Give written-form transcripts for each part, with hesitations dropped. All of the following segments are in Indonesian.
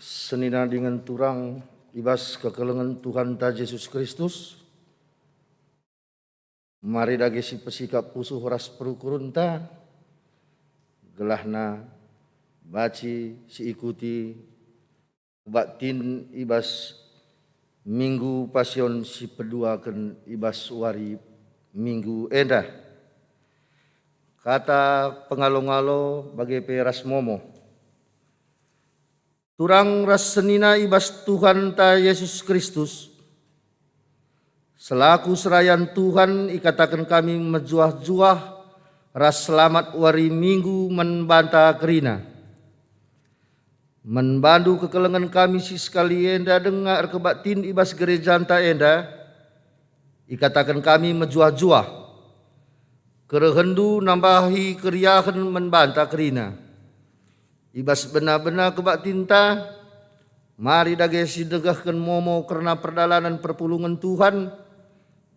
senina dengan turang ibas kekelengan Tuhan ta Yesus Kristus. Mari dage si pesikap pusuh ras perukurunta gelahna baci si ikuti baktin ibas minggu pasion si peduaken ibas wari minggu enda. Kata pengalo-ngalo bagi peras momo. Turang ras senina ibas Tuhan ta Yesus Kristus. Selaku serayan Tuhan ikatakan kami mejuah-juah ras selamat wari minggu menbanta kerina. Menbandu kekelengan kami si sekali enda dengar kebatin ibas gereja anta enda. Ikatakan kami mejuah-juah. Kerehendu nambahi keriahan menbanta kerina. Ibas benar-benar kebatin ta. Mari dage si degahkan momo karena perdalanan perpulungan Tuhan.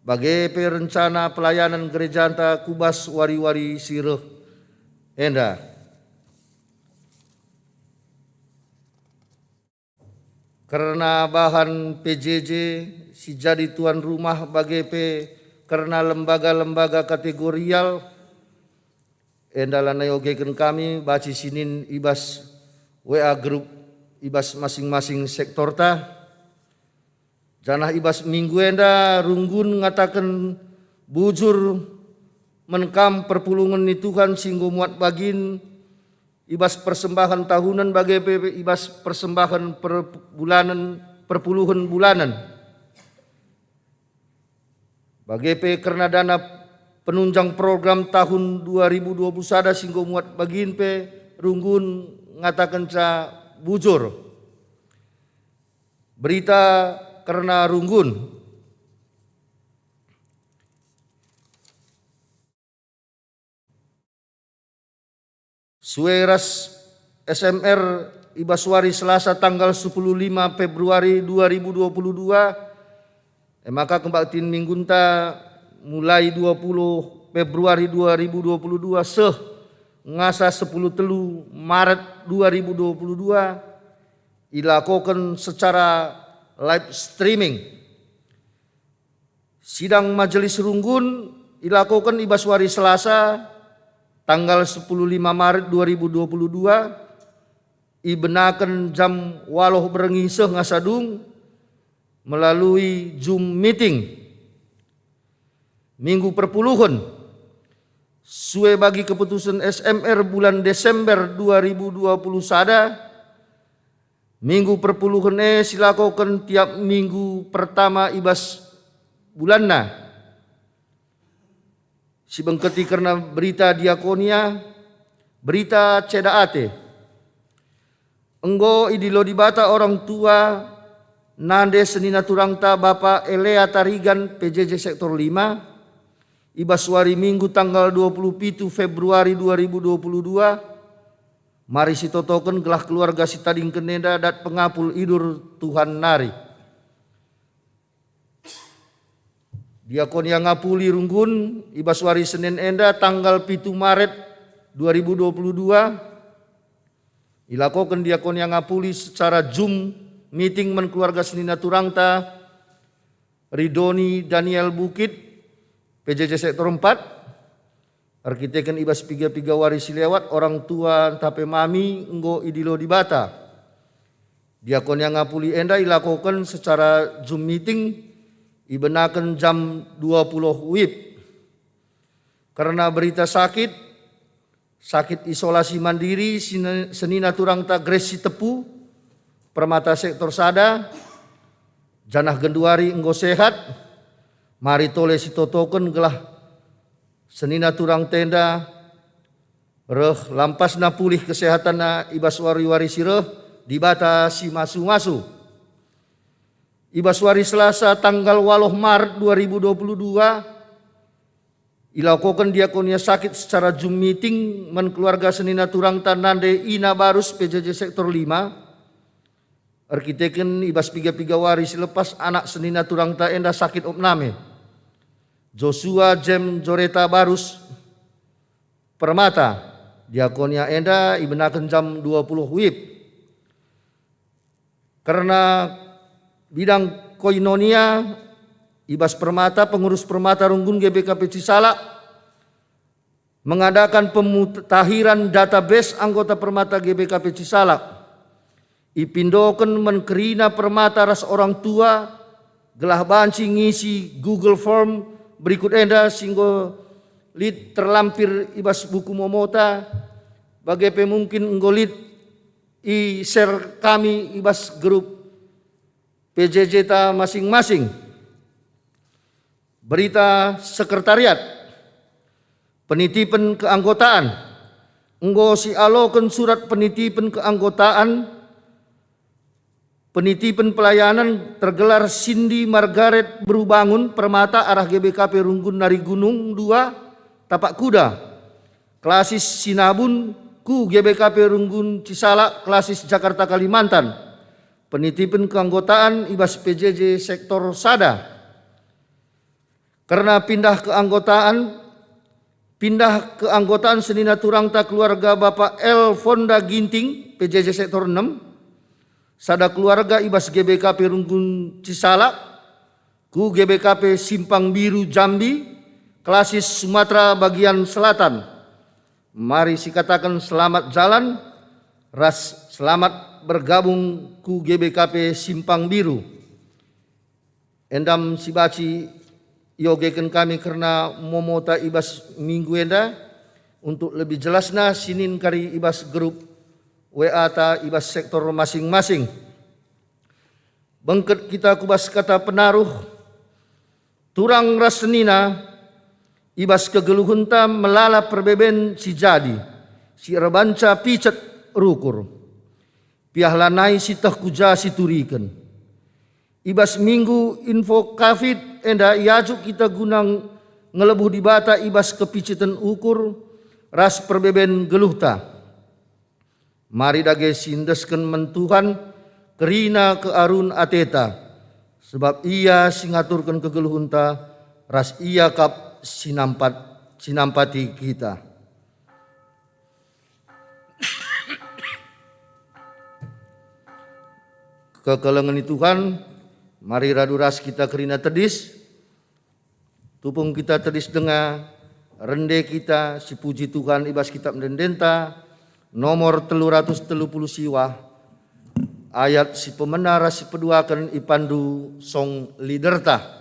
Bagai perencana pelayanan gereja anta kubas wari-wari sireh enda. Karena bahan PJJ si jadi tuan rumah bagai karena lembaga-lembaga kategorial endala nayogekan kami baci sinin ibas WA group ibas masing-masing sektor ta. Janah ibas minggu enda runggun ngatakan bujur menkam perpulungan ni Tuhan singgo muat bagin ibas persembahan tahunan bagai ibas persembahan per bulanan perpuluhan bulanan. Bagai karena dana penunjang program tahun 2021 singgo muat bagin runggun ngatakan ca bujur. Berita karena runggun. Sueras SMR Ibaswari Selasa tanggal 15 Februari 2022. Maka kembaktin minggunta mulai 20 Februari 2022 ngasa 10 telu Maret 2022 dilakukan secara live streaming. Sidang majelis runggun dilakukan Ibaswari Selasa tanggal 15 Maret 2022 ibenakan jam waloh berengi ngasadung melalui Zoom meeting. Minggu perpuluhan sue bagi keputusan SMR bulan Desember 2020 sada. Minggu perpuluhan silakukan tiap minggu pertama ibas bulanna. Si bengketi karena berita diakonia, berita cedaate. Enggo idilo dibata orang tua nande senina turangta Bapak Elea Tarigan PJJ Sektor 5 Ibaswari Minggu tanggal 27 Februari 2022. Mari si totoken gelah keluarga si tading keneda dat pengapul idur Tuhan nari. Diakon yang ngapuli runggun Ibaswari Senin enda tanggal 7 Maret 2022. Ilakokan diakon yang ngapuli secara Zoom meeting men keluarga senina turangta Ridoni Daniel Bukit PJJ Sektor 4 arkiteken ibas piga-piga waris lewat orang tua tape mami enggo idilo dibata. Diakon yang ngapuli enda ilakokan secara Zoom meeting ibenakan jam 20 WIB. Karena berita sakit isolasi mandiri senina turangta Gresi Tepu Permata Sektor Sada janah genduari enggo sehat. Mari tole si totoken gelah senina turang tenda reh lampas na pulih kesehatan na ibas wari-wari sireh dibata si masu-masu. Ibaswari Selasa tanggal 8 Maret 2022 ilakokan diakonia sakit secara Zoom meeting men keluarga senina turang tanande Ina Barus PJJ Sektor 5 arkiteken ibas piga-piga waris lepas anak senina turang ta enda sakit opname Joshua Jem Joreta Barus Permata diakonia enda ibenakan jam 20 WIB. Karena bidang koinonia, ibas permata, pengurus permata Runggun GBKP Cisalak mengadakan pemutahiran database anggota permata GBKP Cisalak. Ipindoken menkerina permata ras orang tua, gelah banci ngisi Google Form berikut enda singgo lid terlampir ibas buku momota bagai pemungkin nggolit i share kami ibas grup PJJ ta masing-masing. Berita sekretariat, penitipan keanggotaan, enggo si aloken surat penitipan keanggotaan, penitipan pelayanan tergelar Cindy Margaret Berubangun Permata arah GBKP Runggun Nari Gunung 2 Tapak Kuda, klasis Sinabun ku GBKP Runggun Cisalak, klasis Jakarta Kalimantan, penitipan keanggotaan ibas PJJ sektor Sada. Karena pindah keanggotaan Senina Turangta keluarga Bapak L. Fonda Ginting, PJJ sektor 6, sada keluarga ibas GBKP Runggun Cisalak, ku GBKP Simpang Biru Jambi, klasis Sumatera bagian selatan. Mari sikatakan selamat jalan, ras selamat bergabung ku GBKP Simpang Biru. Endam sibaci yogeken kami karena momota ibas minggu enda untuk lebih jelasnya sinin kari ibas grup WA ta ibas sektor masing-masing. Bengket kita kubas kata penaruh turang rasenina ibas kegeluhunta melala perbeben si jadi si rebanca picet rukur piahlanai si teh kuja si turiken ibas minggu info COVID enda iajuk kita gunang ngelebuh di bata ibas kepicitan ukur ras perbeben geluhta. Mari dage sindesken mentuhan kerina ke arun ateta sebab ia singaturkan kegeluhunta ras ia kap sinampati kita. Kekelengan Tuhan, mari raduras kita kerina tedis, tupung kita tedis dengar, rende kita si puji Tuhan ibas kitab mendendenta, nomor 330 siwah, ayat si pemenara si peduakan ipandu song liderta.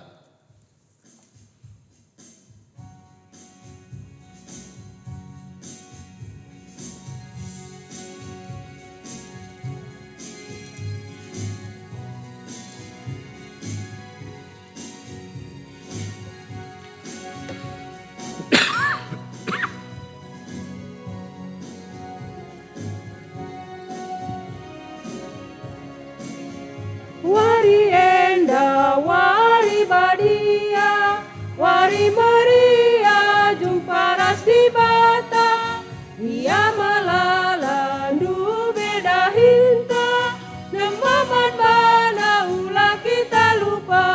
Wari enda, wari badia, wari Maria, jumpa ras di bata. Ia melala nu beda hinta, nemaman mana ulah kita lupa.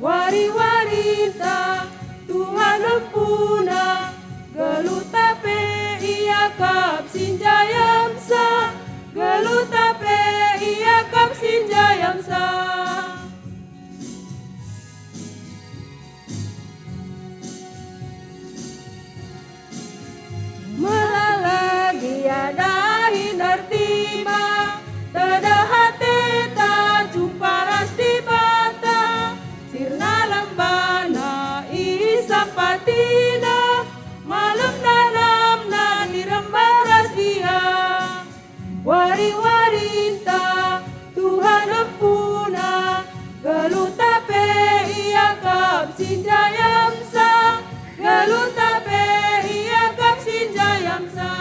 Wari warita, Tuhan empuna, gelutape ia kap sinjayamsa, gelutape ia kap sinjayamsa. Melalagi ada hindar tiba, tada hateta jumpa ras di bata, sirna lambana isampatina, malam dalam na dirembah rahasia. Wari-warita Tuhan empuna, gelutape ia kap sinjayamsa, gelutape ia kap sinjayamsa.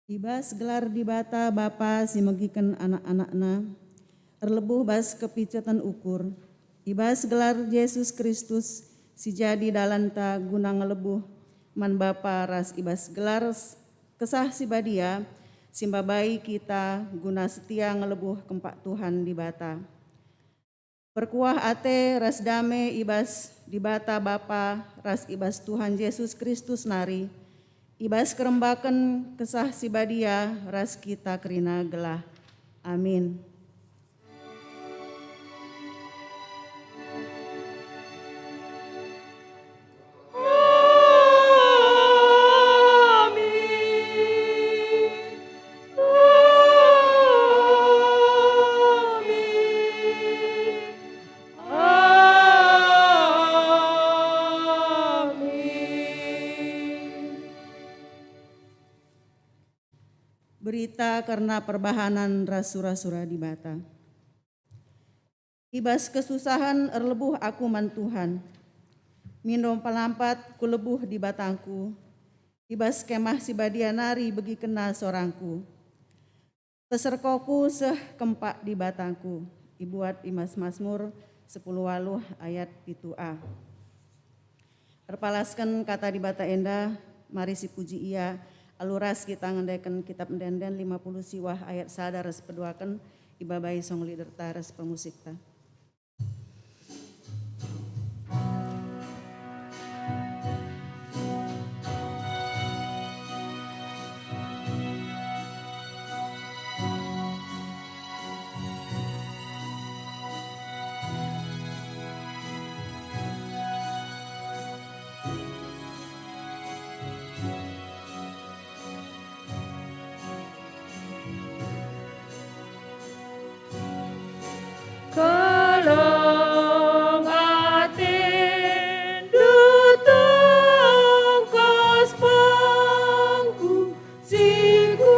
Ibas gelar di bata Bapa si megikan anak-anakna, erlebuh bas kepicatan ukur. Ibas gelar Yesus Kristus si jadi dalanta guna ngelebuh man Bapa ras ibas gelar kesah si badia simbabai kita guna setia ngelebuh kempak Tuhan di bata. Perkuah ate ras dame ibas dibata Bapa ras ibas Tuhan Yesus Kristus nari. Ibas kerembakan kesah sibadia ras kita kerina gelah. Amin. Berita karena perbahanan rasura-sura di bata. Ibas kesusahan erlebuh aku man Tuhan. Minum pelampat kulebuh di batangku. Ibas kemah si badia nari begi kena sorangku. Peserkoku seh kempak di batangku. Ibuat Imas Mazmur 10 waluh ayat 7a. Perpalaskan kata di bata enda, mari si puji ia. Aluras kita ngendaikan kitab Ndenden 50 siwah ayat sadar res peduakan ibabai song lider tares pemusikta. Kalong atin dutong kos pangku siku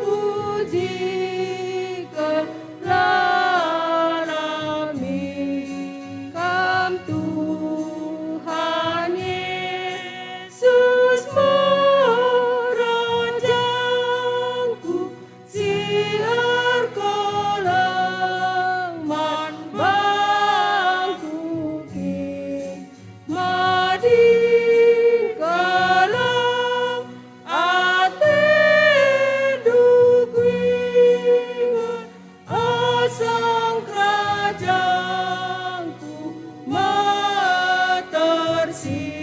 pujikan lalami kam Tuhan Yesus meranjangku siar kolang man bangku ki madi kalang ate dukwingan asang kerajangku matersingan.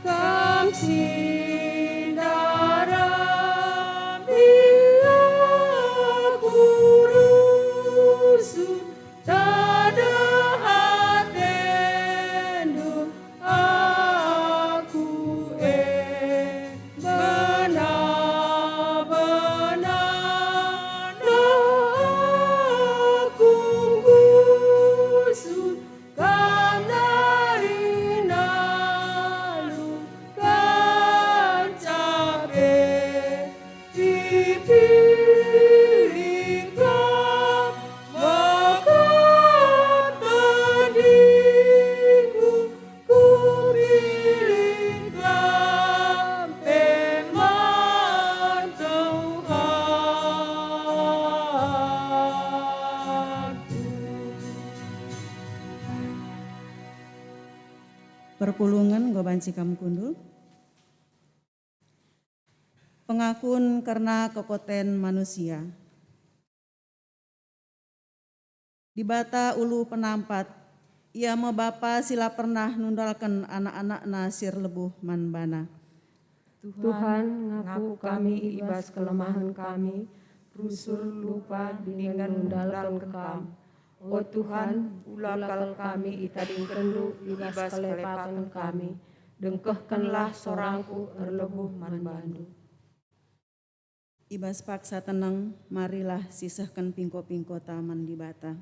Kam sindaram aku rusuh tada hatendu aku benar-benar aku gusut kam dari nalu kan cabe dipilihkan bakat tadiku ku pilihkan peman Tuhanku. Perpulungan gobanci kam kundul. Pengakun karena kekoten manusia. Di bata ulu penampat, ia me bapa sila pernah nundalkan anak-anak nasir lebuh manbana. Tuhan, ngaku kami ibas kelemahan kami, rusur lupa dengan nundalkan kekam. O Tuhan, ulakal kami itading kendu ibas kelepakan kami, dengkehkanlah sorangku erlebuh manbandu. Ibas paksa tenang, marilah sisahkan pingko-pingko taman di bata.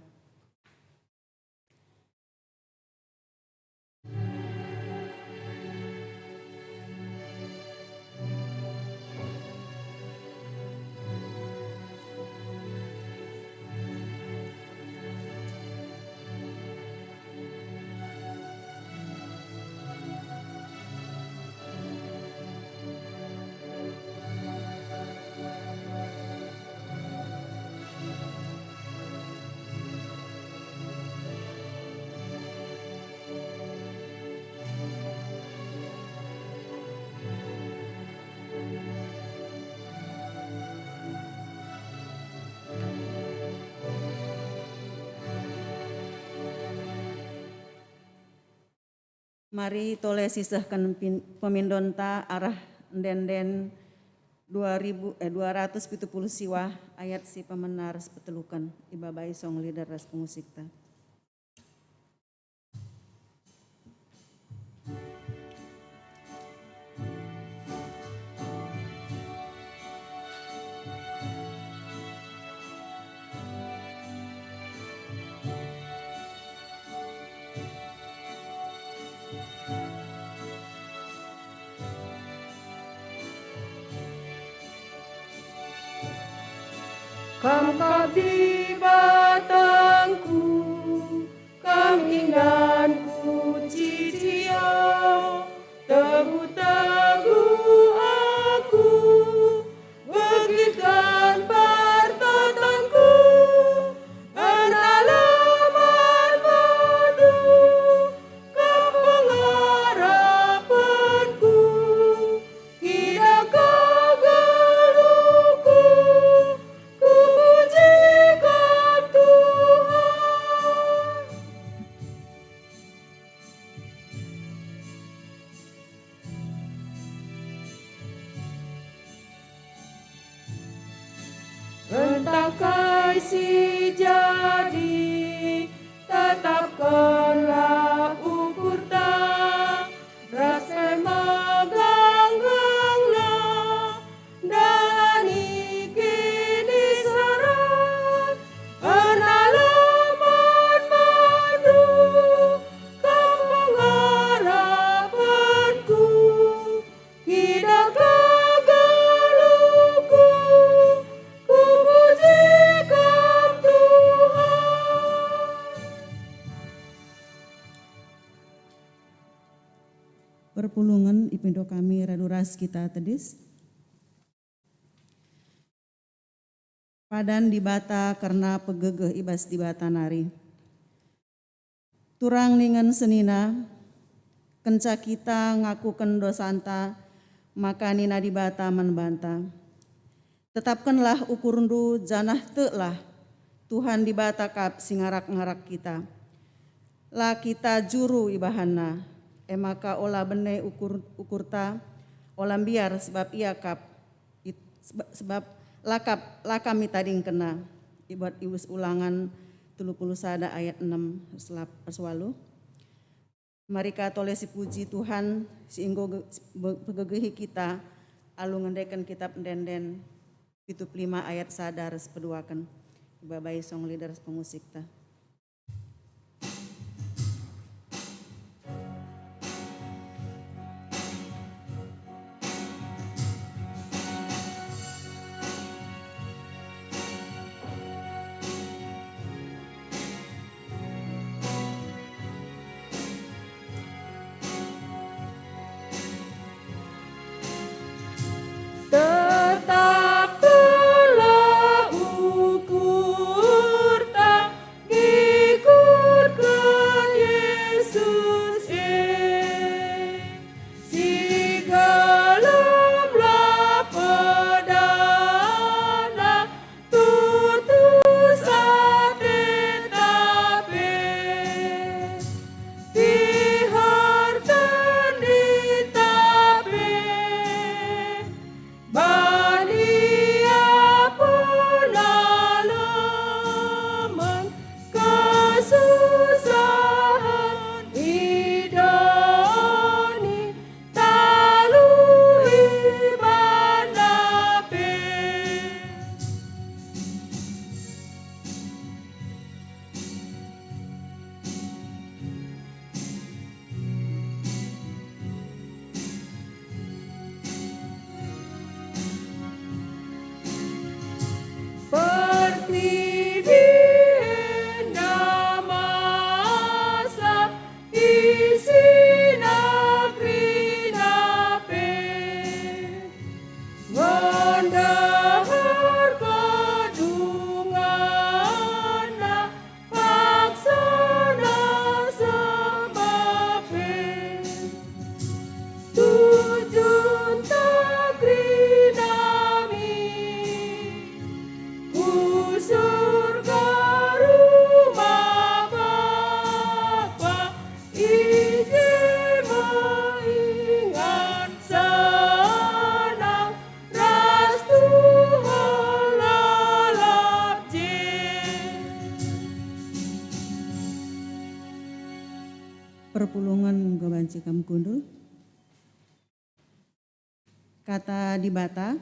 Mari toleh sisahkan pemindonta arah denden 270 siwah ayat si pemenar sepetelukan ibabai song lider ras pengusikta. Kam kabdi batangku, kam inganku cicio, teguh-teguh aku, begitkan pertotonku, enalaman madu, kam pengharapanku, tidak kagaluku, pujikan Tuhan. Rentakai si jadi, tetapkanlah ukur tak, rasa magang-ganglah, dan kini serat, enalaman madu, kam pengharapanku, tidak kagaluku, ku pujikan Tuhan. Perpulungan ipindo kami raduras kita tedis. Padan di bata karena pegegeh ibas di bata nari. Turang ningan senina, kenca kita ngakuken dosanta, maka nina di bata menbanta. Tetapkanlah ukurundu janah telah, Tuhan di bata kap singarak-ngarak kita. La kita juru ibahana, maka olah bene ukurta, olah biar sebab ia kap, sebab lakami tading kena. Ibat iwis ulangan 31 ayat 6 perswalu. Mari katolesi puji Tuhan, sehingga pegegehi kita, alu ngendekan kitab denden, 75 ayat sadar sepeduakan. Ibabai song lider pengusikta. Tetap telah ukur tak dikurkan Yesus sigalamlah pedana tutus ate tape dihartan di tape Bania pengalaman kesusahan idoni talui banape. Pertidian masa isi negeri nape ngondahar kedungan paksana sebabe tujuan negeri nami surga rumah Bapa ije perpulungan gabanci kam kundul. Kata di bata.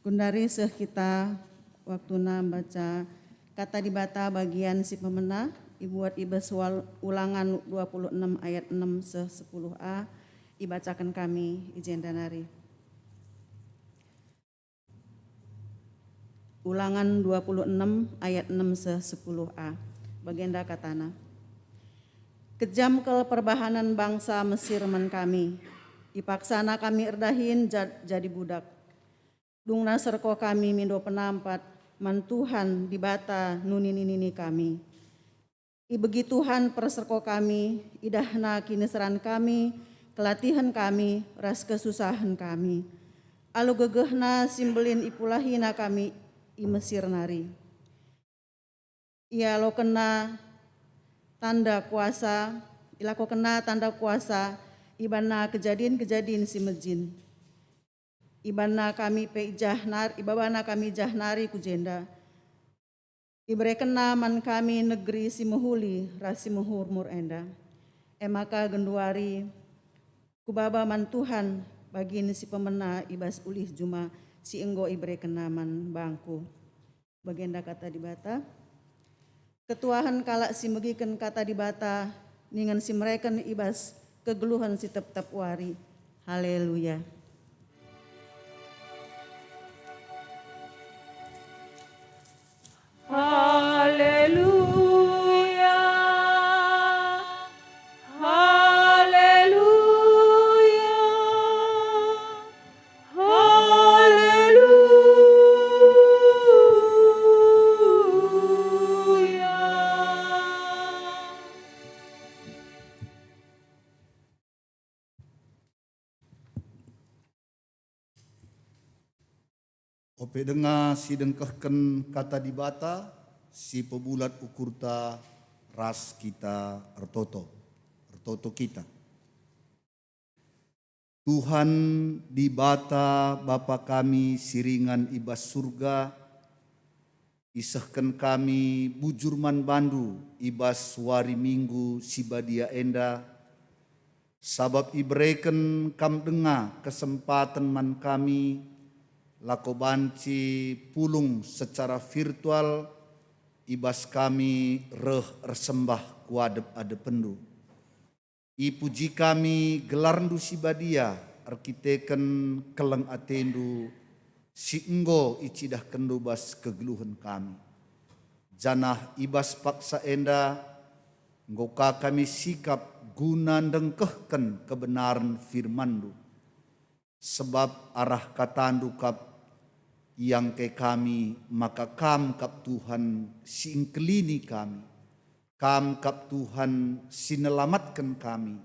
Kundari seh kita waktuna baca kata di bata bagian si pemena ibuat ibas ulangan 26 ayat 6 seh 10a dibacakan kami ijen danari. Ulangan 26 ayat 6 seh 10a bagian katana. Kejam kel perbahanan bangsa Mesir men kami, dipaksana kami erdahin jadi budak. Dung naserko kami mindo penampat, man Tuhan dibata nuni kami. Ibegituhan perserko kami, idahna kineseran kami, kelatihan kami, ras kesusahan kami. Alu gegehna simbelin ipulahina kami i Mesir nari. Ia lo kena tanda kuasa, ilako kena tanda kuasa, ibana kejadian-kejadian si mejin. Ibana kami ibabana kami jahnari kujenda. Ibre kena man kami negeri si mehuli, rasi mehurmur enda. Emaka genduari, kubaba man Tuhan, bagini si pemena ibas ulih juma, si enggo ibre kena man bangku. Bagenda kata di bata. Ketuahan kalak si megiken kata di bata, ningan si mereka ibas kegeluhan si tep-tep wari. Haleluya. Haleluya. Haleluya. Ope dengar si dengkahkan kata di bata, si pebulat ukurta ras kita ertoto kita. Tuhan di bata Bapa kami siringan ibas surga, isahkan kami bujurman bandu ibas wari minggu sibadia enda, sabab ibreken kam dengar kesempatan man kami, lako banci pulung secara virtual ibas kami ersembah kuadep adependu. Ipuji kami gelarndu sibadia arkiteken keleng atendu si enggo icidah kendu bas kegeluhan kami. Janah ibas paksa enda nggoka kami sikap guna dengkehken kebenaran firmandu. Sebab arah katandu kap yang ke kami, maka kam kap Tuhan siingkelini kami. Kam kap Tuhan sinelamatkan kami.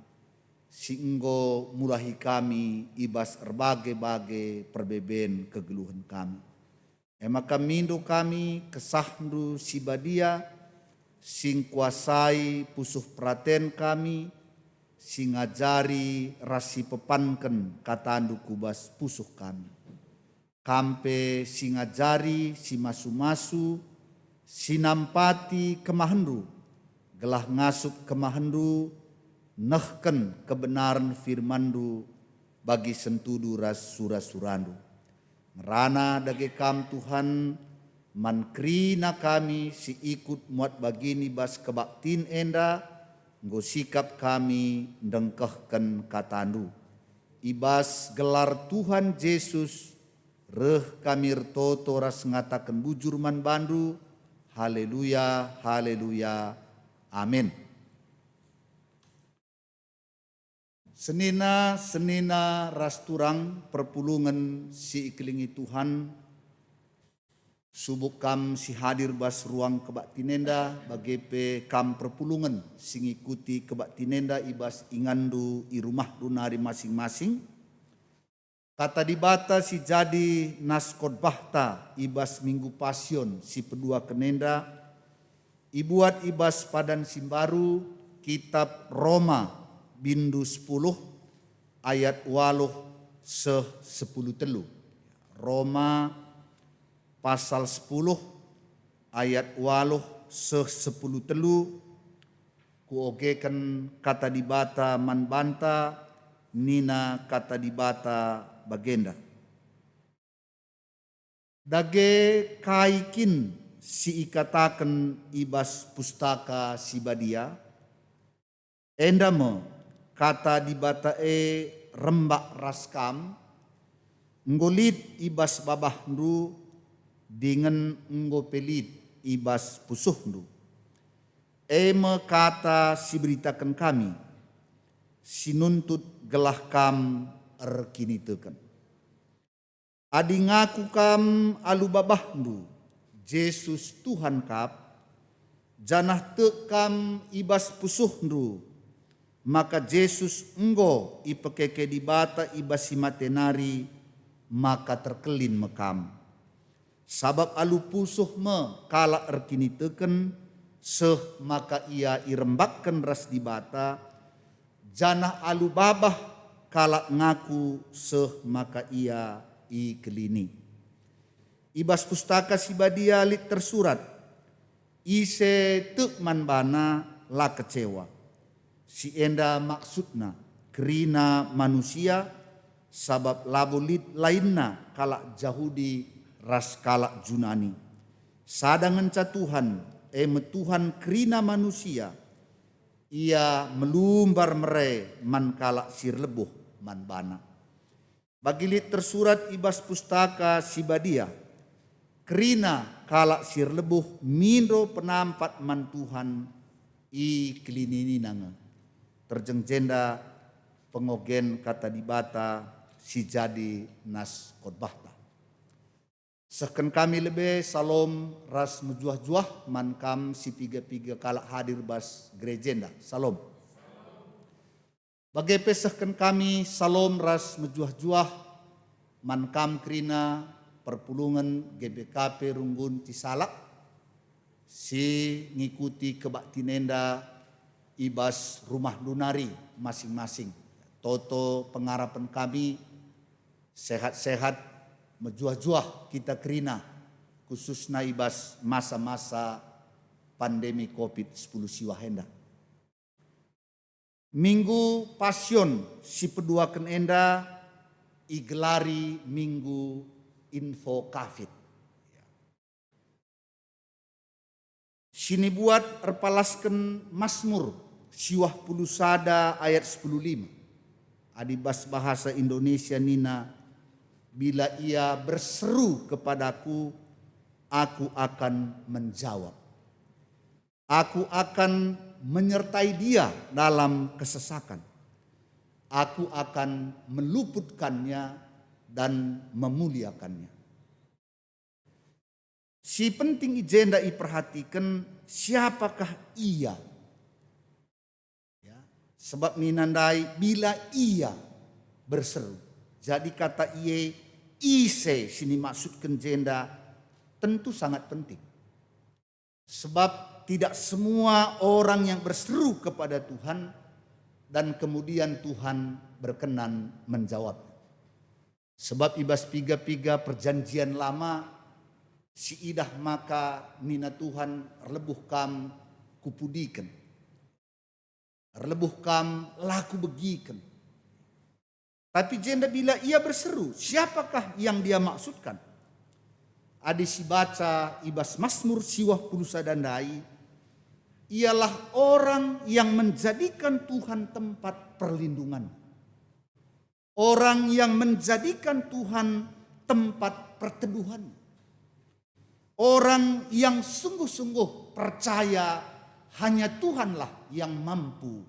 Singgo mulahi kami ibas erbagai-bagai perbeben kegeluhan kami. Maka mindo kami kesahdu sibadia, sing kuasai pusuh praten kami, sing ngajari rasi pepanken katandu kubas pusuh kami. Kampe sing ngajari si masu-masu, sinampati kemahendu, gelah ngasup kemahendu, nehken kebenaran firmandu bagi sentudu ras surasurandu. Ngerana dage kam Tuhan, mankrina kami si ikut muat bagini bas kebaktin enda, nggo sikap kami dengkehken katandu. Ibas gelar Tuhan Yesus, reh kami rtoto ras ngatakan bujurman bandu. Haleluya, haleluya, amin. Senina ras turang perpulungan si iklingi Tuhan, subuk kam si hadir bas ruang kebaktinenda bagi pe kam perpulungan sing ikuti kebaktinenda ibas ingandu i rumah dunari masing-masing. Kata di bata si jadi naskod bahta ibas minggu pasion si pedua kenenda, ibuat ibas padan simbaru kitab Roma bindu 10 ayat 8 seh 10 telu. Roma pasal 10 ayat 8 10 telu kuogekan kata dibata manbanta nina kata dibata bagenda. Dage kaikin si ikatakan ibas pustaka sibadia endame kata dibata rembak raskam ngolit ibas babah ndu dengan ngopelit ibas pusuh ndu. Eme kata si beritakan kami, sinuntut gelah kam erkinitekan. Adi ngaku kam alu babah ndu, Yesus Tuhan kap, janah tekam ibas pusuh ndu, maka Yesus enggo ipekeke dibata ibas simatenari, maka terkelin mekam. Sabab alu pusuh me kala erkinitekan, seh maka ia irembakkan ras dibata, janah alu babah kala ngaku seh maka ia ikelini. Ibas pustaka sibadia lit tersurat, ise tek manbana la kecewa. Si enda maksudna kerina manusia, sabab labulit lainna kala Yahudi ras kala Junani. Sadangan ca Tuhan, Tuhan kerina manusia, ia melumbar mere man kala sir lebuh man bana. Bagilit tersurat ibas pustaka sibadia, kerina kala sir lebuh mindo penampat man Tuhan i kelinini nanga. Terjengjenda pengogen kata dibata si jadi nas khotbahta. Seken kami lebe salom ras mejuah-juah man kam si piga-piga kala hadir bas gerejenda. Salom. Bagai pesahkan kami salom ras mejuah-juah man kam krina perpulungan GBKP Runggun Cisalak si ngikuti kebaktinenda ibas rumah lunari masing-masing. Toto pengharapan kami sehat-sehat mejuah-juah kita kerina khususnya ibas masa-masa pandemi COVID-10 siwahenda. Minggu Pasion si peduakan enda igelari minggu info COVID. Sini buat erpalaskan Mazmur siwah puluh sada ayat 10:5. Adibas bahasa Indonesia nina, bila ia berseru kepadaku, aku akan menjawab. Aku akan menyertai dia dalam kesesakan. Aku akan meluputkannya dan memuliakannya. Si penting ijenda iperhatikan siapakah ia. Ya, sebab ninandai bila ia berseru. Jadi kata iye ise sini maksudkan jenda tentu sangat penting. Sebab tidak semua orang yang berseru kepada Tuhan dan kemudian Tuhan berkenan menjawab. Sebab ibas piga-piga perjanjian lama si idah maka nina Tuhan erlebuh kam kupudikan. Erlebuh kam laku begikan. Tapi jenda bila ia berseru, siapakah yang dia maksudkan? Adi si baca ibas Mazmur siwah pulusa dandai, ialah orang yang menjadikan Tuhan tempat perlindungan. Orang yang menjadikan Tuhan tempat perteduhan. Orang yang sungguh-sungguh percaya hanya Tuhanlah yang mampu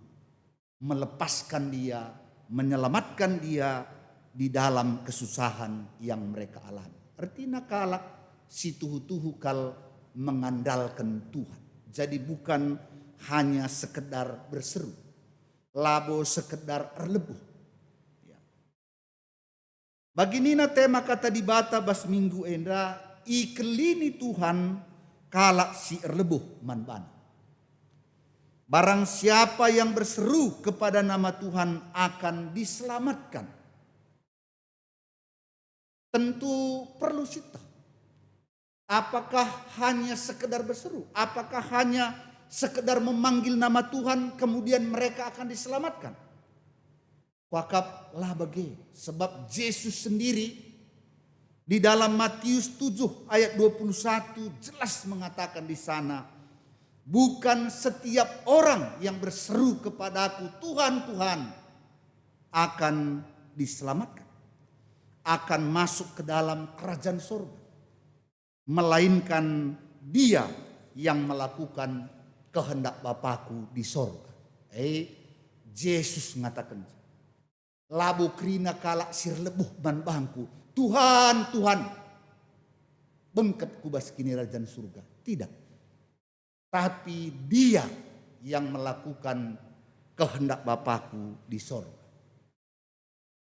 melepaskan dia, menyelamatkan dia di dalam kesusahan yang mereka alami. Artinya kalak si tuhu-tuhu kal mengandalkan Tuhan. Jadi bukan hanya sekedar berseru, labo sekedar erlebuh. Ya. Bagi nina tema kata dibata bas minggu enda, ikelini Tuhan kalak si erlebuh manban. Barang siapa yang berseru kepada nama Tuhan akan diselamatkan. Tentu perlu sita. Apakah hanya sekedar berseru? Apakah hanya sekedar memanggil nama Tuhan kemudian mereka akan diselamatkan? Kuakaplah bagi, sebab Yesus sendiri di dalam Matius 7 ayat 21 jelas mengatakan di sana, bukan setiap orang yang berseru kepadaku Tuhan, Tuhan akan diselamatkan, akan masuk ke dalam kerajaan surga, melainkan dia yang melakukan kehendak Bapakku di sorga. Yesus mengatakan, labu krina kalak sir lebuh ban bangku, Tuhan, Tuhan, bengket kubas kini kerajaan surga. Tidak. Tapi dia yang melakukan kehendak Bapakku di sorga.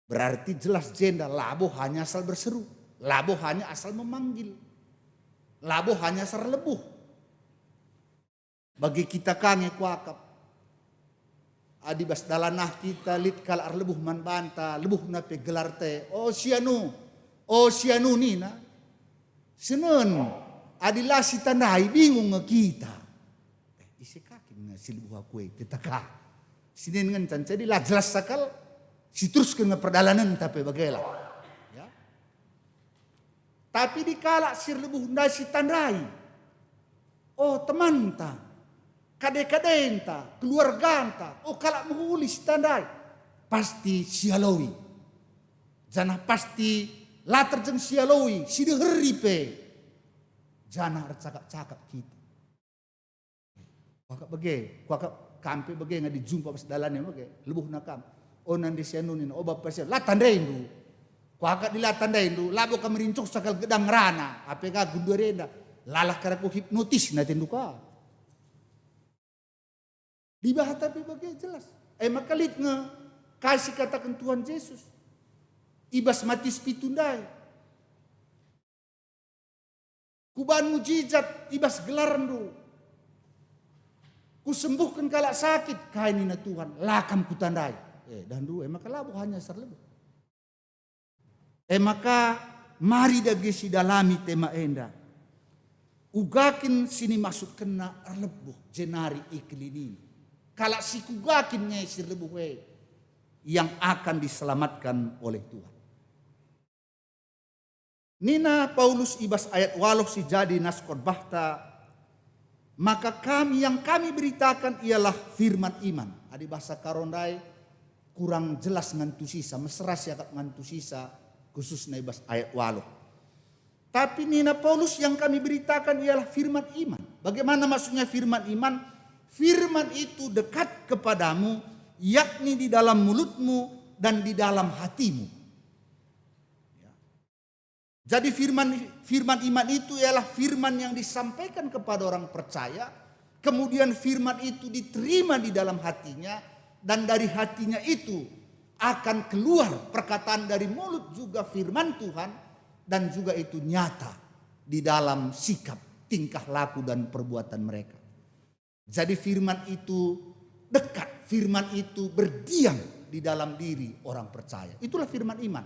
Berarti jelas jenda, labu hanya asal berseru, labu hanya asal memanggil, labu hanya asal lebuh. Bagi kita kange kuakap, adibas dalanah kita lit kalar lebuh man banta, lebuh na pe gelar te, oh sianu nina, senen adilah si tandai bingung nge kita. Isi kaki nga silbuh aku tetaka, sinin ngan jadi lah jelas sakal, si terus ke perdalanan tapi bagaimana? Ya. Tapi dikala sir lebuh na si tandai, oh teman ta. Kade-kadenta, keluarganta, oh kalak menghuli si tandai, pasti sialawi. Jana pasti latar jeng sialawi, si deheri pe. Jana cakap-cakap kita. Wakak bage, wakak kampe bage nga dijumpa pas dalannya bage, lebuh nakam. Oh nandi sianunin, oh bapak siya, lah tandain du. Wakak di lah tandain du, labo ka merincok sakal gedang rana, apeka gundurenda, lalah karaku hipnotis na tinduka. Di bahasa tapi bagai jelas. Maka lihat nge kasih katakan Tuhan Yesus. Ibas mati spitundai. Kuban mujizat ibas gelarandu. Ku sembuhkan kalak sakit. Kainina Tuhan lakam kutandai. Dan dulu maka labu hanya serlebu. Maka mari dagi si dalami tema enda. Ugakin sini masuk kena lebuh jenari ikilini. Kalau si kugakinnya si rebuhe yang akan diselamatkan oleh Tuhan. Nina Paulus ibas ayat walau si jadi naskor bahta, maka yang kami beritakan ialah firman iman. Adi bahasa karondai kurang jelas ngantusisa, mesra siakat ngantusisa khususnya ibas ayat walau. Tapi Nina Paulus yang kami beritakan ialah firman iman. Bagaimana maksudnya firman iman? Firman itu dekat kepadamu, yakni di dalam mulutmu dan di dalam hatimu. Ya. Jadi firman iman itu ialah firman yang disampaikan kepada orang percaya, kemudian firman itu diterima di dalam hatinya, dan dari hatinya itu akan keluar perkataan dari mulut juga firman Tuhan, dan juga itu nyata di dalam sikap, tingkah laku dan perbuatan mereka. Jadi firman itu dekat, firman itu berdiam di dalam diri orang percaya. Itulah firman iman.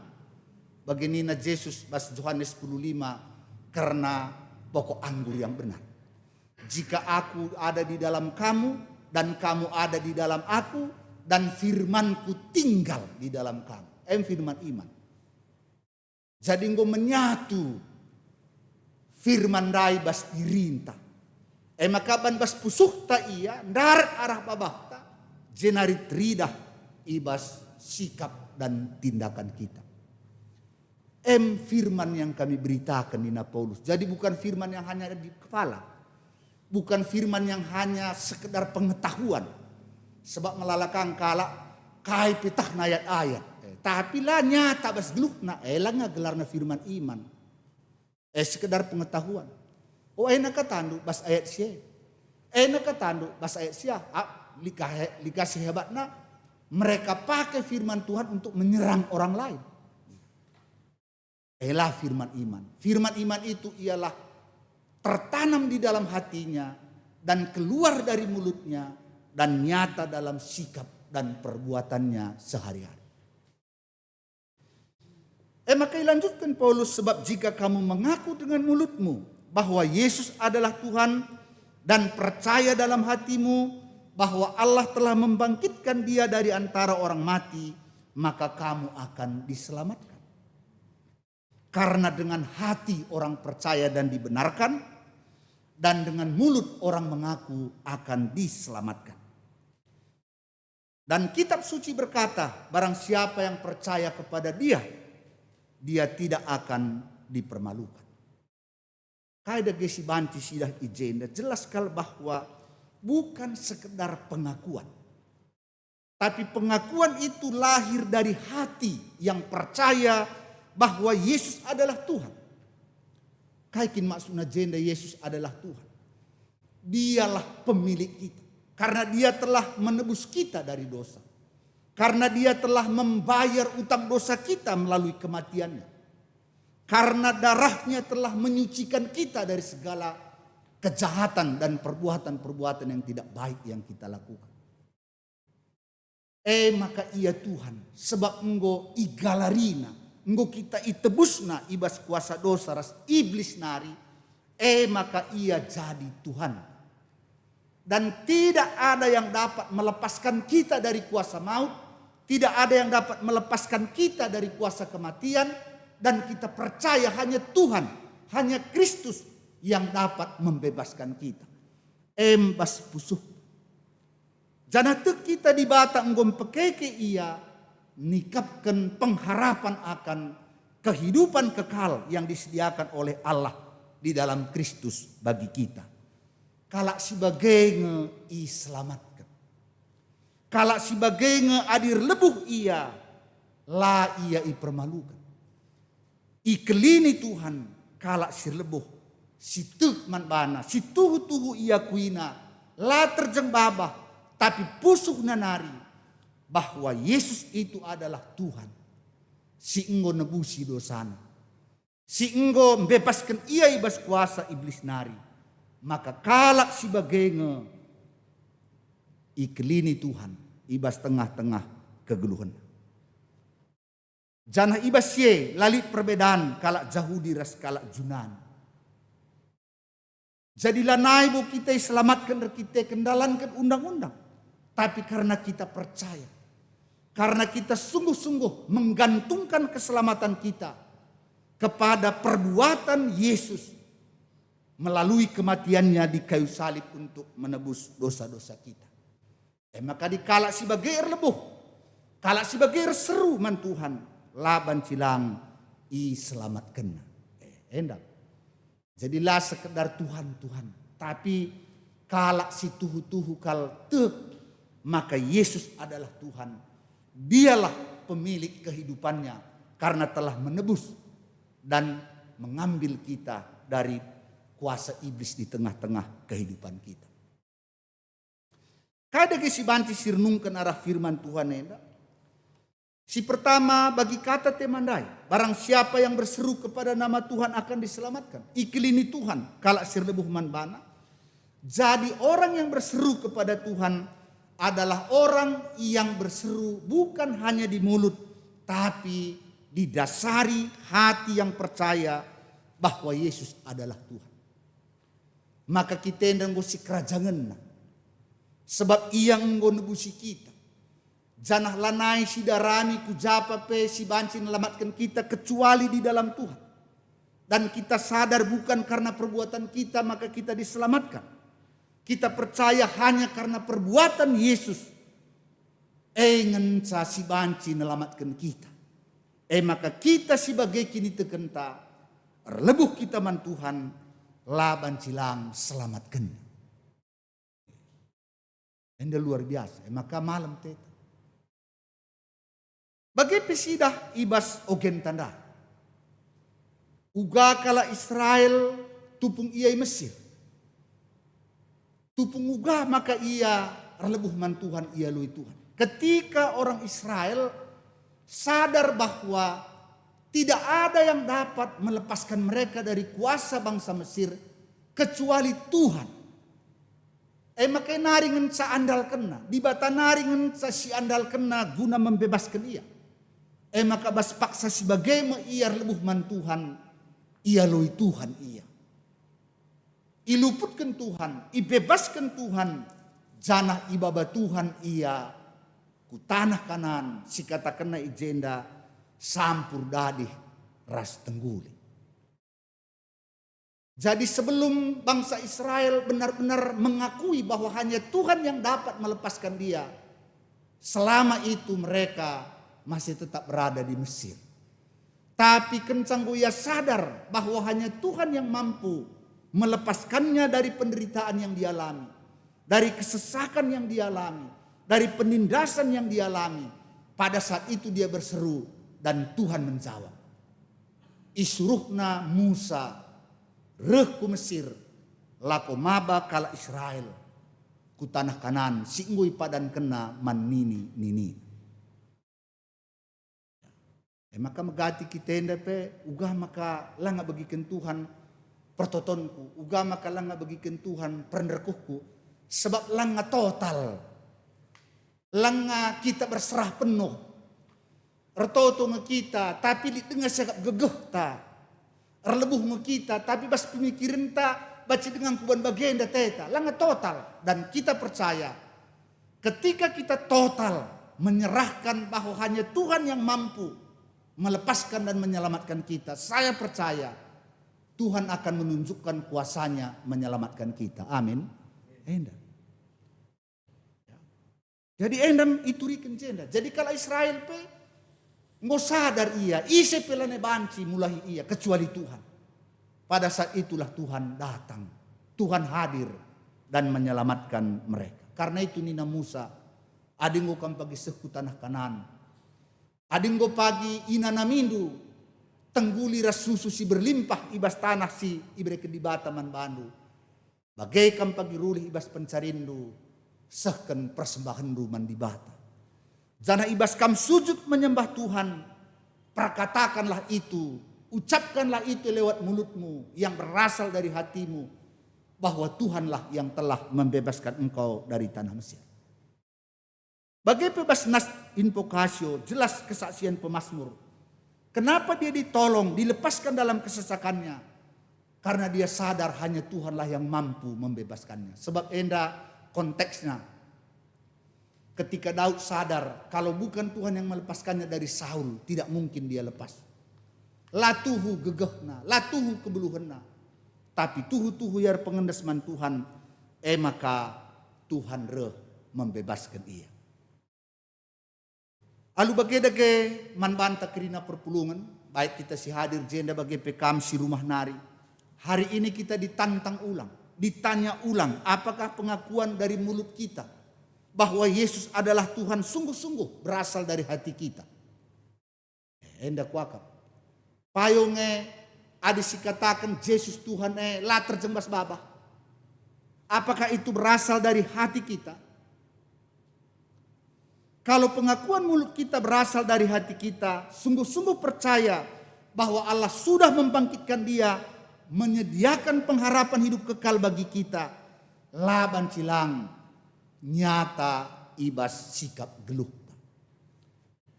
Bagi Nina Yesus bahasa Yohanes 10:5, karena pokok anggur yang benar. Jika aku ada di dalam kamu dan kamu ada di dalam aku dan firmanku tinggal di dalam kamu. Firman iman. Jadi engkau menyatu firman rai bas dirintah. Makaban bas pusuh ta iya darat arah babakta jenari tridah ibas sikap dan tindakan kita. Firman yang kami beritakan Nina Paulus. Jadi bukan firman yang hanya ada di kepala. Bukan firman yang hanya sekedar pengetahuan. Sebab melalakang kala kai petah ayat-ayat. Tapi lah nyata bas gelukna elang gelarna firman iman. Sekedar pengetahuan. Oh enak katandu bas ayat sia. Enak katandu bas ayat sia. Likasi hebatna mereka pakai firman Tuhan untuk menyerang orang lain. Elah firman iman. Firman iman itu ialah tertanam di dalam hatinya dan keluar dari mulutnya dan nyata dalam sikap dan perbuatannya sehari-hari. Maka dilanjutkan Paulus, sebab jika kamu mengaku dengan mulutmu bahwa Yesus adalah Tuhan dan percaya dalam hatimu bahwa Allah telah membangkitkan dia dari antara orang mati, maka kamu akan diselamatkan. Karena dengan hati orang percaya dan dibenarkan, dan dengan mulut orang mengaku akan diselamatkan. Dan kitab suci berkata, barang siapa yang percaya kepada dia, dia tidak akan dipermalukan. Kaida gesi banti sidah ijenda jelas sekali bahwa bukan sekedar pengakuan. Tapi pengakuan itu lahir dari hati yang percaya bahwa Yesus adalah Tuhan. Kaikin maksudnya jenda Yesus adalah Tuhan. Dialah pemilik kita. Karena dia telah menebus kita dari dosa. Karena dia telah membayar utang dosa kita melalui kematiannya. Karena darahnya telah menyucikan kita dari segala kejahatan dan perbuatan-perbuatan yang tidak baik yang kita lakukan. Maka ia Tuhan, sebab engkau igalarina, engkau kita itebusna ibas kuasa dosa ras iblis nari, maka ia jadi Tuhan. Dan tidak ada yang dapat melepaskan kita dari kuasa maut, tidak ada yang dapat melepaskan kita dari kuasa kematian, dan kita percaya hanya Tuhan, hanya Kristus yang dapat membebaskan kita. Embas pusuh. Jangan kita di bata enggom pekeke ia nikapkan pengharapan akan kehidupan kekal yang disediakan oleh Allah di dalam Kristus bagi kita. Kalak sebagai nge-iselamatkan. Kalak sebagai nge-adir lebuh ia, la ia ipermalukan. Ikelini Tuhan kalak si lebuh, si tuk man bana, si tuhu-tuhu ia kuina, la terjeng babah, tapi pusuh nanari bahwa Yesus itu adalah Tuhan. Si enggo nebusi dosana. Si enggo membebaskan ia ibas kuasa iblis nari. Maka kalak si bagenge ikelini Tuhan ibas tengah-tengah kegeluhan. Janah ibas ye lalit perbedaan kalak Yahudi ras kalak Yunani. Jadilah naibu kita selamatkan kita kendalankan undang-undang. Tapi karena kita percaya, karena kita sungguh-sungguh menggantungkan keselamatan kita kepada perbuatan Yesus melalui kematiannya di kayu salib untuk menebus dosa-dosa kita. Maka dikala sebagai lebuh, kala sebagai seru man Tuhan, laban cilang iselamatkan. Endak. Jadilah sekedar Tuhan, tapi kala si tuhu-tuhu kal tek, maka Yesus adalah Tuhan. Dialah pemilik kehidupannya karena telah menebus dan mengambil kita dari kuasa iblis di tengah-tengah kehidupan kita. Kada si banti sirnungkan arah firman Tuhan enda. Si pertama bagi kata temandai, barang siapa yang berseru kepada nama Tuhan akan diselamatkan. Ikilini Tuhan kalak sirlebuh man bana. Jadi orang yang berseru kepada Tuhan adalah orang yang berseru bukan hanya di mulut, tapi didasari hati yang percaya bahwa Yesus adalah Tuhan. Maka kita endang gosi kerajangan. Sebab ia enggo nebusi kita. Janah lanai si darami kujapa pe si banci melamatkan kita kecuali di dalam Tuhan. Dan kita sadar bukan karena perbuatan kita maka kita diselamatkan. Kita percaya hanya karena perbuatan Yesus. Ngenca si banci melamatkan kita. Maka kita sebagai kini tekenta. Lebuh kita man Tuhan. Laban cilang selamatkan. Ini luar biasa. Maka malam teta. Bagi pesidah ibas ogen tanda. Uga kala Israel tupung ia Mesir. Tupung uga maka ia lebuh man Tuhan ia lui Tuhan. Ketika orang Israel sadar bahwa tidak ada yang dapat melepaskan mereka dari kuasa bangsa Mesir kecuali Tuhan. Maka naringan sa andal kena. Di bata naringan sa si andal kena guna membebaskan ia. Maka bas paksa sebagai ia lebuh man Tuhan. Ia lui Tuhan ia. iluputkan Tuhan, ibebaskan Tuhan, janah ibaba Tuhan ia ku tanah kanan, si katakanna ijenda sampur dadih ras tengguli. Jadi sebelum bangsa Israel benar-benar mengakui bahwa hanya Tuhan yang dapat melepaskan dia, selama itu mereka masih tetap berada di Mesir. Tapi kencang ia sadar bahwa hanya Tuhan yang mampu melepaskannya dari penderitaan yang dialami, dari kesesakan yang dialami, dari penindasan yang dialami. Pada saat itu dia berseru dan Tuhan menjawab. Isuruhna Musa reh ku Mesir, lako maba kala Israel, ku tanah kanan, singgui padan kena man nini. Maka megati kita pe, ugah maka langa bagikan Tuhan pertotonku, ugah maka langa bagikan Tuhan perenderkuhku, sebab langa total, langa kita berserah penuh, ertoto kita, tapi di tengah sekap gegeh ta. Erlebuh kita, tapi bas pemikiran tak baca dengan kuban bagian teta, langa total. Dan kita percaya, ketika kita total menyerahkan bahwa hanya Tuhan yang mampu melepaskan dan menyelamatkan kita, saya percaya Tuhan akan menunjukkan kuasanya menyelamatkan kita. Amin. Endam. Jadi endam itu riken jenda. Jadi kalau Israel pe nggak sadar ia, ise pelane banci mulai ia kecuali Tuhan. Pada saat itulah Tuhan datang, Tuhan hadir dan menyelamatkan mereka. Karena itu Nina Musa, adinggo kam pagi seku tanah kanan, adinggo pagi ina namindu, tengguli rasusu si berlimpah ibas tanah si ibre kedibata man bandu. Bagai kam pagi rulih ibas pencarindu, sehken persembahandu man dibata. Jana ibas kam sujud menyembah Tuhan, perkatakanlah itu, ucapkanlah itu lewat mulutmu yang berasal dari hatimu, bahwa Tuhanlah yang telah membebaskan engkau dari tanah Mesir. Bagai bebas nas invokasio, jelas kesaksian pemazmur. Kenapa dia ditolong, dilepaskan dalam kesesakannya? Karena dia sadar hanya Tuhanlah yang mampu membebaskannya. Sebab enda konteksnya. Ketika Daud sadar kalau bukan Tuhan yang melepaskannya dari Saul, tidak mungkin dia lepas. Latuhu gegehna, latuhu kebeluhenna. Tapi tuhu yar pengendesman Tuhan, maka Tuhan reh membebaskan ia. Alu bagedage man banta kerina perpulungan, baik kita si hadir jenda bagi pekam si rumah nari. Hari ini kita ditantang ulang, ditanya ulang, apakah pengakuan dari mulut kita bahwa Yesus adalah Tuhan sungguh-sungguh berasal dari hati kita. Endak wakap. Payonge adisi katakan Yesus Tuhan la terjembas babah. Apakah itu berasal dari hati kita? Kalau pengakuan mulut kita berasal dari hati kita, sungguh-sungguh percaya bahwa Allah sudah membangkitkan dia, menyediakan pengharapan hidup kekal bagi kita, laban cilang nyata ibas sikap geluh.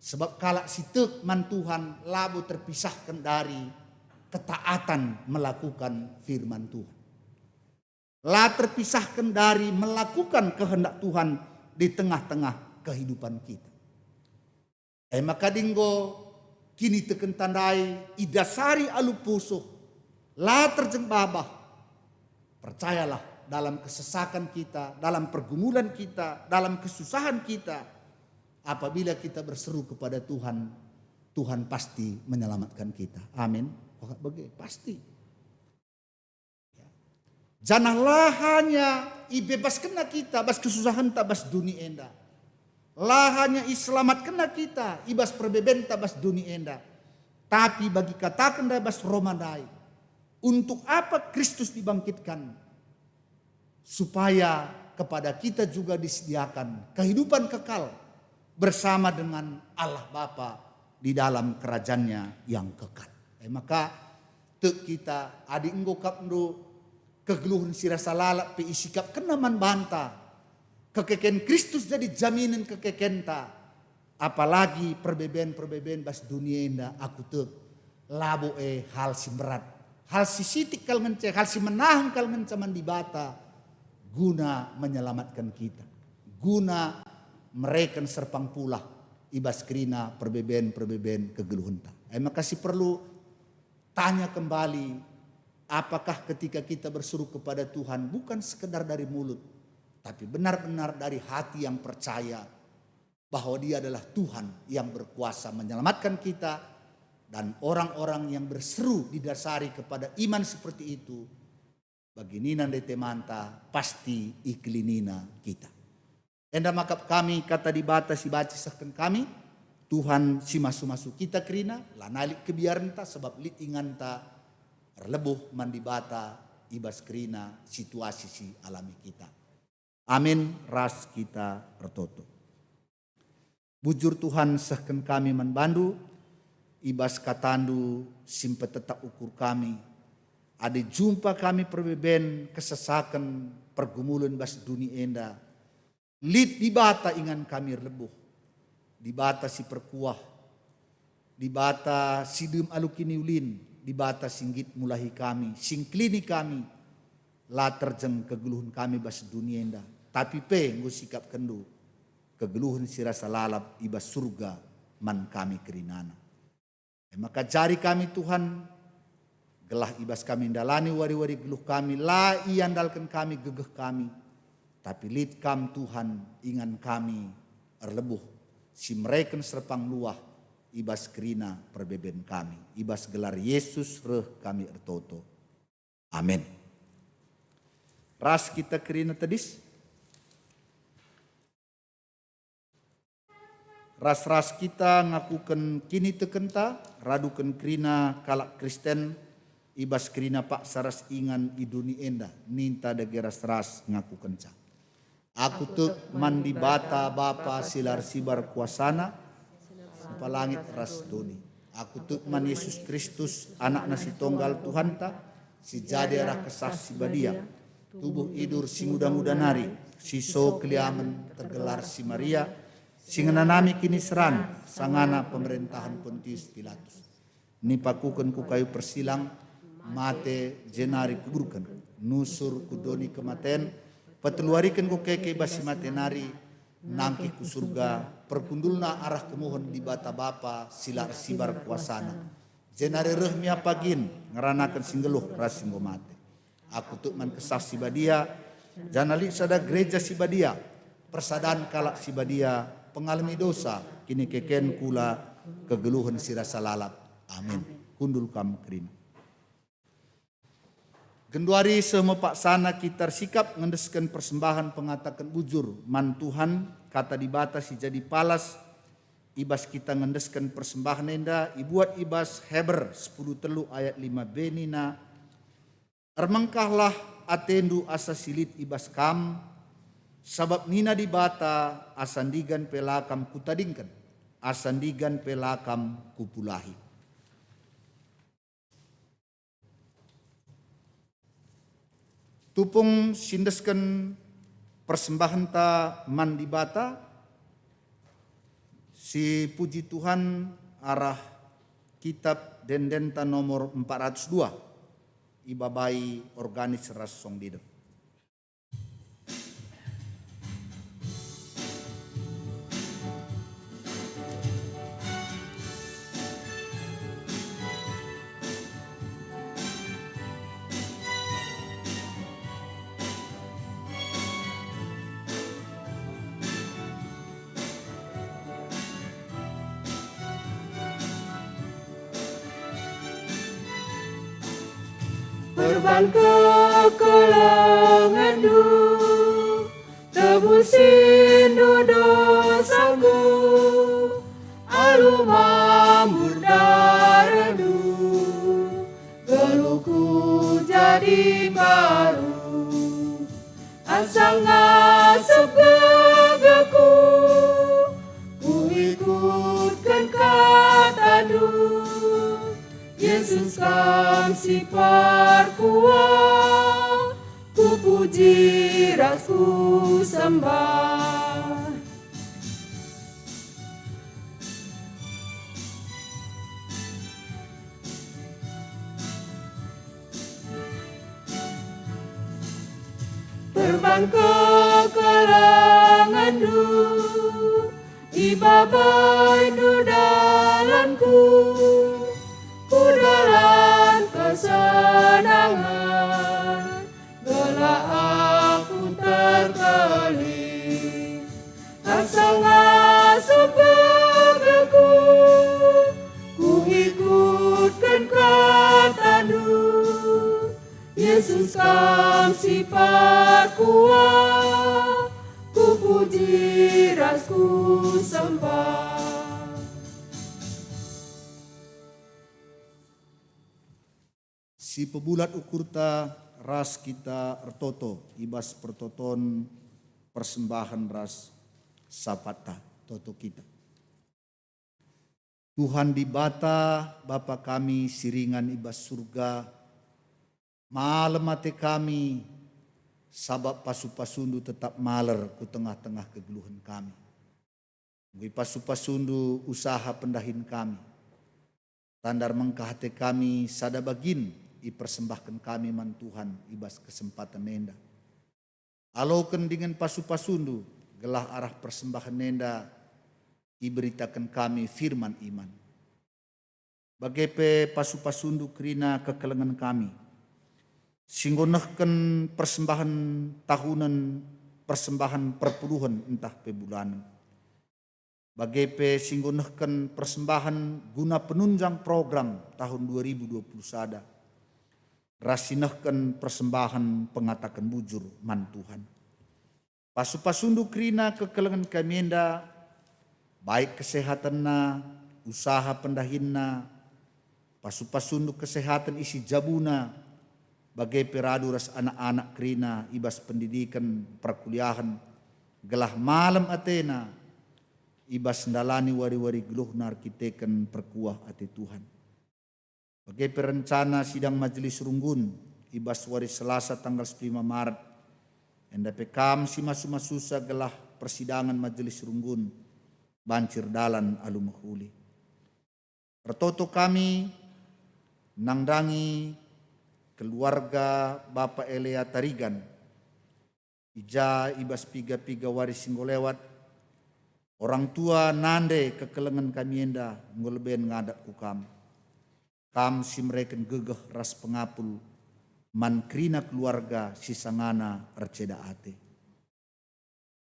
Sebab kalak sitek man Tuhan labu terpisahkan dari ketaatan melakukan firman Tuhan. La terpisahkan dari melakukan kehendak Tuhan di tengah-tengah kehidupan kita. Maka dinggo kini teken tandai idasari alupusuh la terjembabah. Percayalah, dalam kesesakan kita, dalam pergumulan kita, dalam kesusahan kita, apabila kita berseru kepada Tuhan, Tuhan pasti menyelamatkan kita. Amin. Pasti. Janganlah hanya ibebaskan kita bas kesusahan tabas dunia enda. Lah hanya iselamatkan kita ibas perbeben tabas dunia enda. Tapi bagi katakan bas Romadai, untuk apa Kristus dibangkitkan? Supaya kepada kita juga disediakan kehidupan kekal bersama dengan Allah Bapa di dalam kerajaannya yang kekal. Maka tek kita adik ngokap ndo kegeluhan sirasa lalak pe isikap kenaman banta kekeken Kristus jadi jaminan kekekenta, apalagi perbeben bas dunia indah aku tek labo hal simberat hal si sitik kal ngence, hal si menahan kal ngencaman di bata, guna menyelamatkan kita, guna mereken serpang pula ibas krina perbeben kegeluhunta. Makasih perlu tanya kembali, apakah ketika kita berseru kepada Tuhan bukan sekedar dari mulut, tapi benar-benar dari hati yang percaya bahwa Dia adalah Tuhan yang berkuasa menyelamatkan kita, dan orang-orang yang berseru didasari kepada iman seperti itu, bagi Nina de Temanta pasti iklinina kita. Enda makap kami kata di bata si baci sahkan kami, Tuhan si masu-masu kita kerina, lanalik kebiaranta sebab lit inganta erlebuh mandi bata ibas kerina situasi si alami kita. Amin, ras kita ertoto. Bujur Tuhan sahkan kami manbandu, ibas katandu simpe tetap ukur kami. Ada jumpa kami perbeben kesesakan pergumulan bas dunia enda. Lit di bata ingan kami lebuh. Di bata si perkuah. Di bata si dem alukini ulin. Di bata singgit mulahi kami. Singklini kami. La terjeng kegeluhan kami bas dunia enda. Tapi nggo sikap kendu. Kegeluhan si rasa lalap ibas surga man kami kerinana. Maka jari kami Tuhan, gelah ibas kami indalani wari-wari geluh kami, la iandalkan kami gegeh kami. Tapi lit kam Tuhan ingan kami erlebuh, si mereken serpang luah ibas kerina perbeben kami. Ibas gelar Yesus reh kami ertoto. Amin. Ras kita kerina tadis. Ras-ras kita ngakukan kini tekenta, radukan kerina kalak Kristen, ibas kerina pak saras ingan iduni enda, ninta dage ras-ras ngakukan ca. Aku tuk mandi bata bapa silar sibar kuasana, sampai langit ras doni. Aku tuk man Yesus Kristus anak nasi tonggal Tuhanta, si jadi arah kesah si badia, tubuh idur si muda-muda nari, si so keliaman tergelar si Maria, singenanami kini seran sangana pemerintahan Pontius Pilatus. Nipakukan ku kayu persilang mate jenari kuburkan nusur kudoni kematen peteluarikan ku keke basi mate nari nangki ku surga perkundulna arah kemohon di bata bapa silar sibar kuasana jenari rehmi apagin ngeranakan singgeluh rasinggo mate. Aku tuk man kesah si badia janali sada gereja si badia persadaan kalak si badia pengalami dosa kini keken kula kegeluhan si rasa lalap. Amin. Kundul kam kerina. Genduari semepak sana kita sikap ngendeskan persembahan pengatakan bujur man Tuhan kata di bata si jadi palas ibas kita ngendeskan persembahan enda ibuat ibas Heber 10 telu ayat 5 benina ermengkahlah atendu asa silit ibas kam sabab nina di bata asandigan pelakam kutadingkan, asandigan pelakam kupulahi. Tupung sindeskan persembahan ta man di bata, si puji Tuhan arah kitab dendenta nomor 402, ibabai organis ras song didem. Korban kekelanganku, tebusin dosaku, alu mamur darahku, geluhku jadi baru, asal ngasup gagaku, ku ikutkan katamu. Yesus kam si parkuah, ku puji rasku sembah. terbang ke kalangan du, ibabai du dalanku, kudalan kesenangan, gelah aku terkelih, asa-asa begaku, ku ikutkan katamu, Yesus kam sifat kuat, ku puji ras ku sembah. Si pebulat ukur ta ras kita ertoto ibas pertoton persembahan ras sapata toto kita. Tuhan di bata Bapa kami siringan ibas surga, malam mati kami sabab pasu-pasundu tetap maler ku tengah-tengah kegeluhan kami. Ngui pasu-pasundu usaha pendahin kami, tandar mengkahate kami sada bagin ipersembahkan kami man Tuhan ibas kesempatan nenda. Aloken dengan pasu-pasundu gelah arah persembahan nenda iberitakan kami firman iman. Bagepe pasu-pasundu kerina kekelengan kami, singgonahkan persembahan tahunan, persembahan perpuluhan entah pebulanan. Bagepe singgonahkan persembahan guna penunjang program tahun 2021. Rasinahkan persembahan pengatakan bujur man Tuhan. Pasu-pasundu kerina kekelengan kami enda, baik kesehatan na, usaha pendahinna, pasu-pasundu kesehatan isi jabuna, bagai peradu ras anak-anak kerina ibas pendidikan perkuliahan, gelah malam atena, ibas ndalani wari-wari geluh narkiteken perkuah ate Tuhan. Bagai perencana sidang majelis runggun, ibas wari Selasa tanggal 5 Maret, endape kam si masu-masusa gelah persidangan majelis runggun, bancir dalan alu mahuli. Pertoto kami nangdangi keluarga Bapak Elea Tarigan, ija ibas piga-piga waris singgolewat, orang tua nande kekelengan kami enda ngoleben ngadat ku kam. Kam si mereka gegeh ras pengapul, man krina keluarga si sangana arceda ate.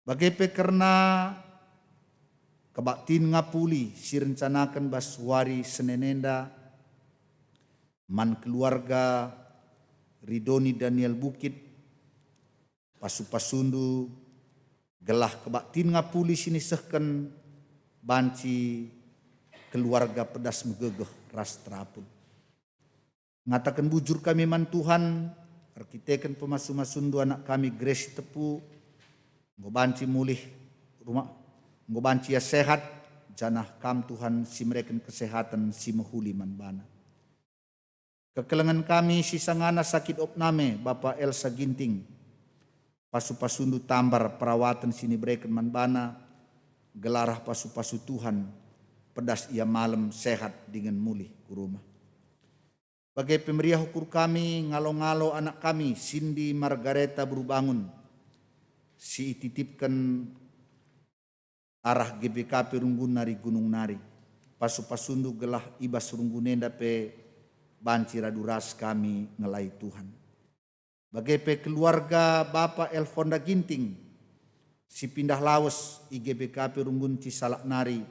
Bagepe karena kebaktin ngapuli si rencanakan baswari senenenda, man keluarga Ridoni Daniel Bukit, pasu-pasundu gelah kebaktin ngapuli sini sehken banci keluarga pedas megegeh ras terapun. Ngatakan bujur kami man Tuhan, arkiteken pemasu-masundu anak kami Grace Tepu, ngobanci mulih rumah, ngobanci ya sehat, janah kam Tuhan si mereka kesehatan si mahuli man bana. Kekelengan kami si sangana sakit opname Bapak Elsa Ginting, pasu-pasundu tambar perawatan sini breken man bana, gelarah pasu-pasu Tuhan, pedas ia malam sehat dengan mulih ku rumah. Bagai pemeriah ukur kami ngalo-ngalo anak kami Cindy Margareta Berubangun, si titipkan arah GBKP Runggun Nari Gunung Nari, pasu-pasundu gelah ibas runggunenda pe banci raduras kami ngelai Tuhan. Bagai keluarga Bapak Elfonda Ginting, si pindah lawas IGBKP Runggun Cisalak Nari,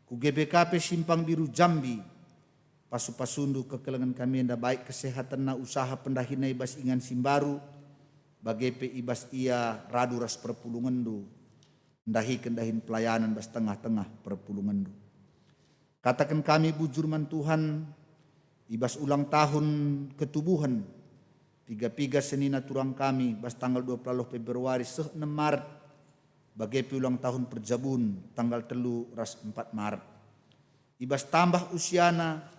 ku GBKP Simpang Biru Jambi, pasu-pasundu kekelengan kami enda baik kesehatan na usaha pendahina ibas ingan simbaru, bagai ibas ia radu ras perpulungan du, ndahi kendahin pelayanan bas tengah-tengah perpulungan du. Katakan kami bujur man Tuhan, ibas ulang tahun ketubuhan, piga-piga senina turang kami, bas tanggal 20 Februari 6 Maret, bagai ulang tahun perjabun, tanggal 3 ras 4 Maret. Ibas tambah usiana,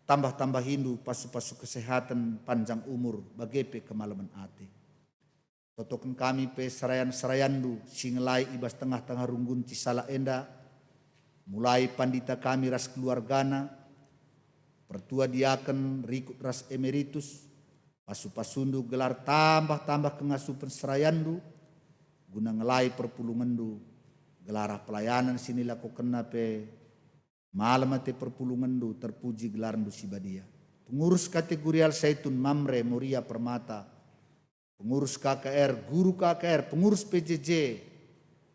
tambah-tambah hindu, pasu-pasu kesehatan, panjang umur, bagai kemalaman ate. Totokan kami pe serayan-serayandu, singelai ibas tengah-tengah runggun Cisala enda, mulai pandita kami ras keluargana, pertua diaken rikut ras emeritus, Pasu-pasundu gelar tambah-tambah kengasupan serayandu, guna ngelai perpulungandu, gelar pelayanan sini lakukan pe malam ate perpulungandu terpuji gelarandu sibadia. Pengurus kategori Al Zaitun Mamre Moria Permata, pengurus KKR, guru KKR, pengurus PJJ,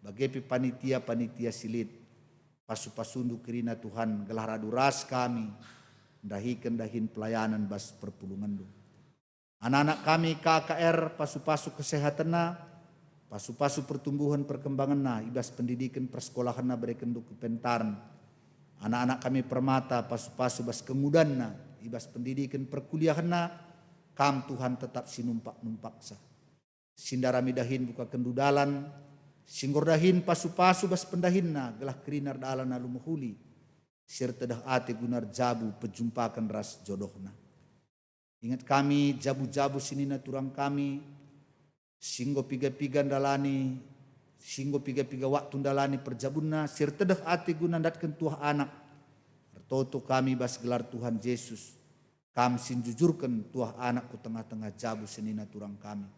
bagi panitia-panitia silit, pasu-pasundu kirina Tuhan gelar aduras kami, dahin pelayanan bas perpulungandu. Anak-anak kami KKR, pasu-pasu kesehatanna, pasu-pasu pertumbuhan perkembanganna, ibas pendidikan persekolahanna berikan duku pentaran. Anak-anak kami Permata, pasu-pasu bas kemudanna, ibas pendidikan perkuliahanna, kam Tuhan tetap sinumpak-numpak sah. Sindarami dahin buka kendudalan, singgor dahin pasu-pasu bas pendahinna, gelah kerinar dalan alumuhuli, sirtedah ate gunar jabu pejumpakan ras jodohna. Ingat kami jabu-jabu sinina turang kami, singgo piga-piga dalani, singgo piga-piga waktu dalani perjabunna, sirtedah ate gunandatkan tuah anak, bertoto kami bas gelar Tuhan Yesus, kami sinjujurkan tuah anak ku tengah-tengah jabu sinina turang kami.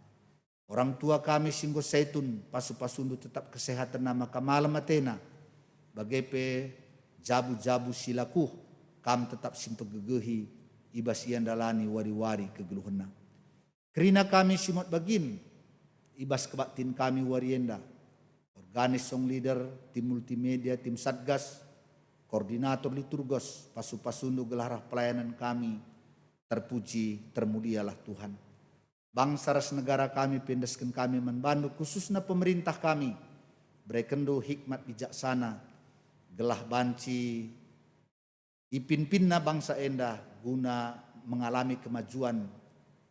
Orang tua kami singgo Zaitun, pasu-pasundu tetap kesehatan nama kamalam atena, bagepe jabu-jabu silakuh, kam tetap simpegegehi, ibas ian dalani wari-wari kegeluhena. Kerina kami simot bagin, ibas kebaktin kami warienda, organis song leader, tim multimedia, tim satgas, koordinator liturgos, pasu-pasundu gelarah pelayanan kami, terpuji, termulialah Tuhan. Bangsa ras negara kami pendeskan kami membantu khususnya pemerintah kami, berekendo hikmat bijaksana, gelah banci, ipin-pinna bangsa enda guna mengalami kemajuan,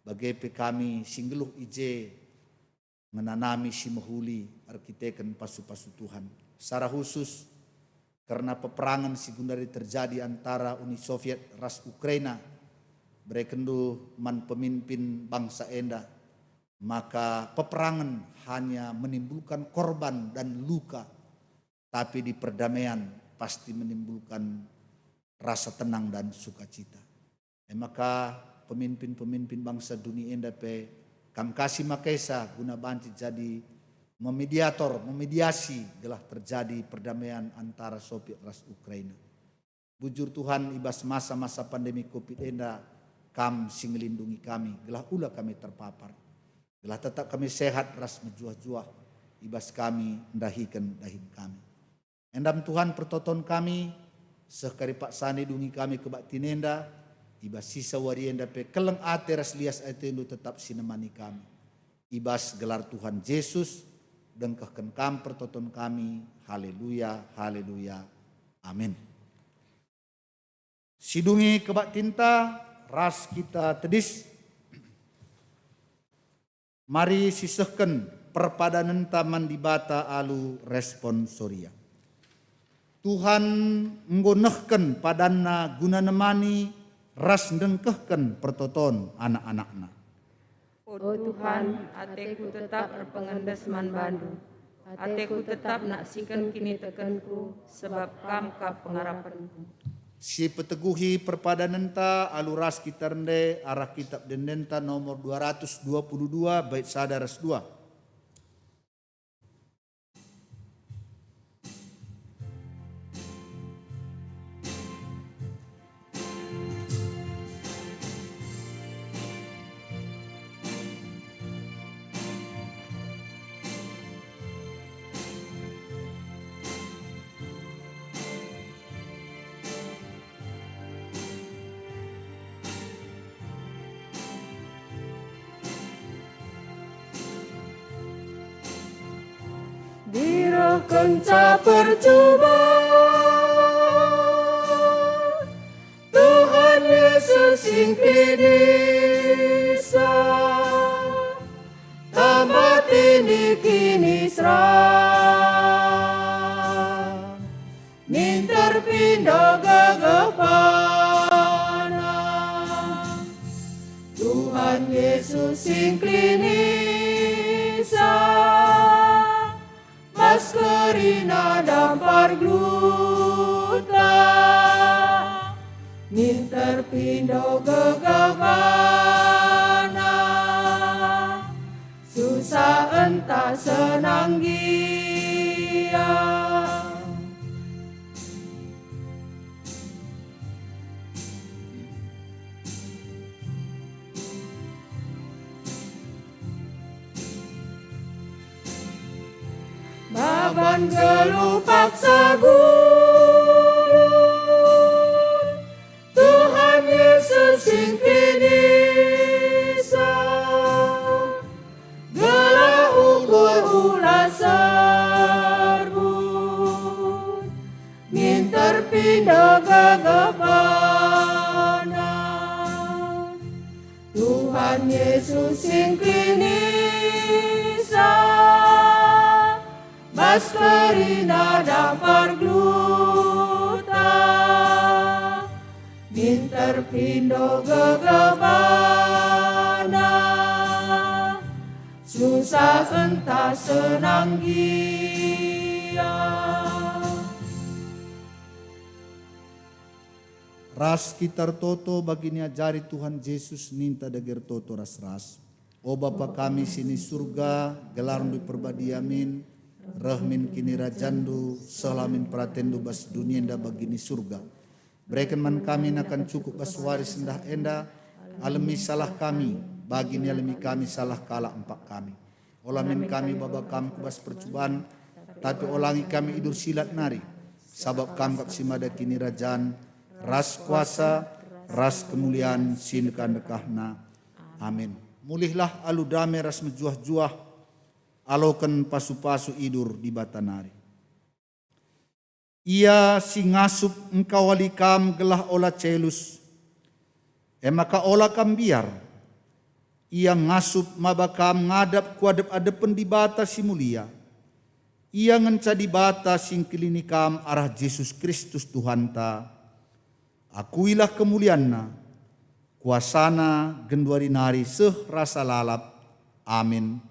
bagi kami singgeluh ije, menanami si mahuli arkiteken pasu-pasu Tuhan. Secara khusus karena peperangan sigundari terjadi antara Uni Soviet ras Ukraina, berekendo man pemimpin bangsa enda, maka peperangan hanya menimbulkan korban dan luka, tapi di perdamaian pasti menimbulkan rasa tenang dan sukacita. Maka pemimpin-pemimpin bangsa dunia enda pe kam kasih makaisa guna banci jadi memediasi gelah terjadi perdamaian antara Soviet ras Ukraina. Bujur Tuhan ibas masa-masa pandemi Covid enda, kam sing lindungi kami, gelah ulah kami terpapar, gelah tetap kami sehat ras menjuah-juah, ibas kami dahikan dahin kami. Endam Tuhan pertoton kami, sekari Pak Sani dungi kami ke Baktinenda, ibas sisa warienda pe keleng ate ras lias atendu tetap sinemani kami. Ibas gelar Tuhan Yesus, dengkahkan kam pertoton kami, haleluya, haleluya, amin. Sidungi ke Baktinta, ras kita tedis, mari sisehkan perpadanan taman di bata alu responsoria. Tuhan nggonehken padanna guna nemani ras dengkehken pertoton anak-anakna. Oh Tuhan, ateku tetap berpengendes man bandu. Ateku tetap nak siken kini tekenku, sebab kam ka pengarapanku. Si peteguhi perpadanenta aluras kita rende arah kitab dendenta nomor 222 bait sadaras 2. Kenca percoba Tuhan Yesus ingkrinisa tamat ini kini serang minter pindo gegepana Tuhan Yesus ingkrinisa maskerina dampar gluta minter pindo gegabana entah senang gia. Baban gelupak sagulun, Tuhan Yesus sing pinisa, gelah ukur ulah serbun, minter pindah gagapana. Tuhan Yesus sing pinisa, bas kerina dampar gluta, minter pindo gegabana, susah entah senang gia. Ras kitar toto baginya jari Tuhan Yesus ninta deger toto ras-ras. O Bapa kami sini surga, gelarun di perbadiamin, rahmin kini rajandu, selamin pratendu bas dunia enda bagini surga. Berikan man kami akan cukup bas waris endah enda, alami salah kami, bagini alami kami salah kalah empak kami. Olamin kami baba kami bas percobaan, tapi olangi kami idur silat nari, sabab kami kap simada kini rajan, ras kuasa, ras kemuliaan, sinkan dekahna. Amin. Mulihlah alu dame ras mejuah-juah, alokan pasu-pasu idur di batanari. Ia si ngasup engkau walikam gelah ola celus, maka ola kam biar. Ia ngasup mabakam ngadap kuadep-adepen di bata si mulia. Ia ngenca di bata sing kilinikam arah Yesus Kristus Tuhan ta. Akuilah kemulianna, kuasana genduari nari seh rasa lalap. Amin.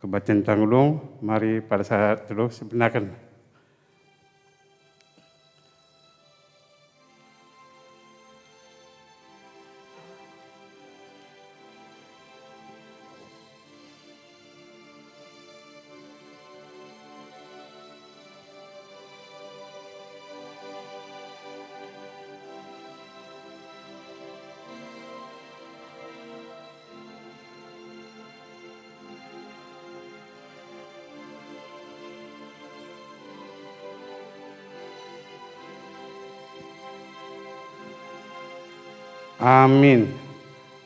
Kebatian Tanggulung, mari pada saat dulu sebenarkan. Amin.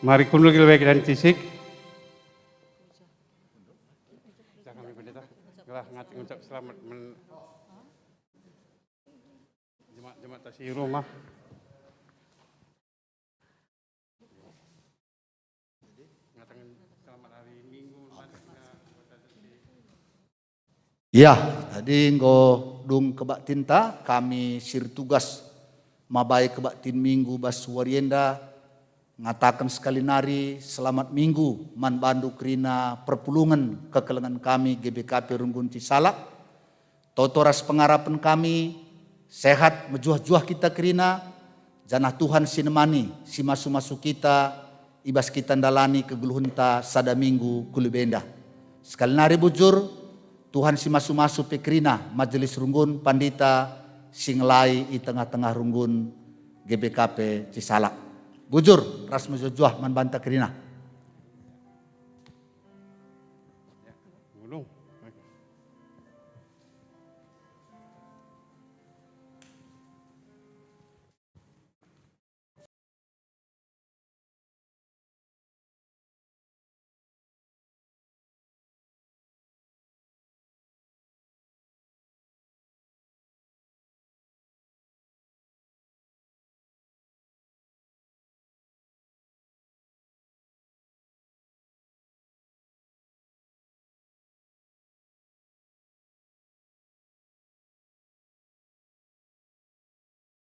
Mari kundul lebih dan tisik. Jangan kami pendeta. Gelah ngati ngucap selamat jemaat tasih rumah. Ngatakan selamat hari Minggu. Ya, tadi nggo dung kebak tinta kami sir tugas mabai kebaktin minggu bas warienda ngatakan sekali nari selamat minggu man bandu kerina perpulungan kekelengan kami GBKP Runggun Cisalak. Totoras pengarapan kami sehat mejuah-juah kita kerina janah Tuhan sinemani si masu-masu kita ibas kita ndalani keguluhunta sada minggu kulibenda. Sekali nari bujur Tuhan si masu-masu pekrina majelis Runggun pandita singlai i tengah-tengah Runggun GBKP Cisalak. Bujur ras mejuah man banta kerina.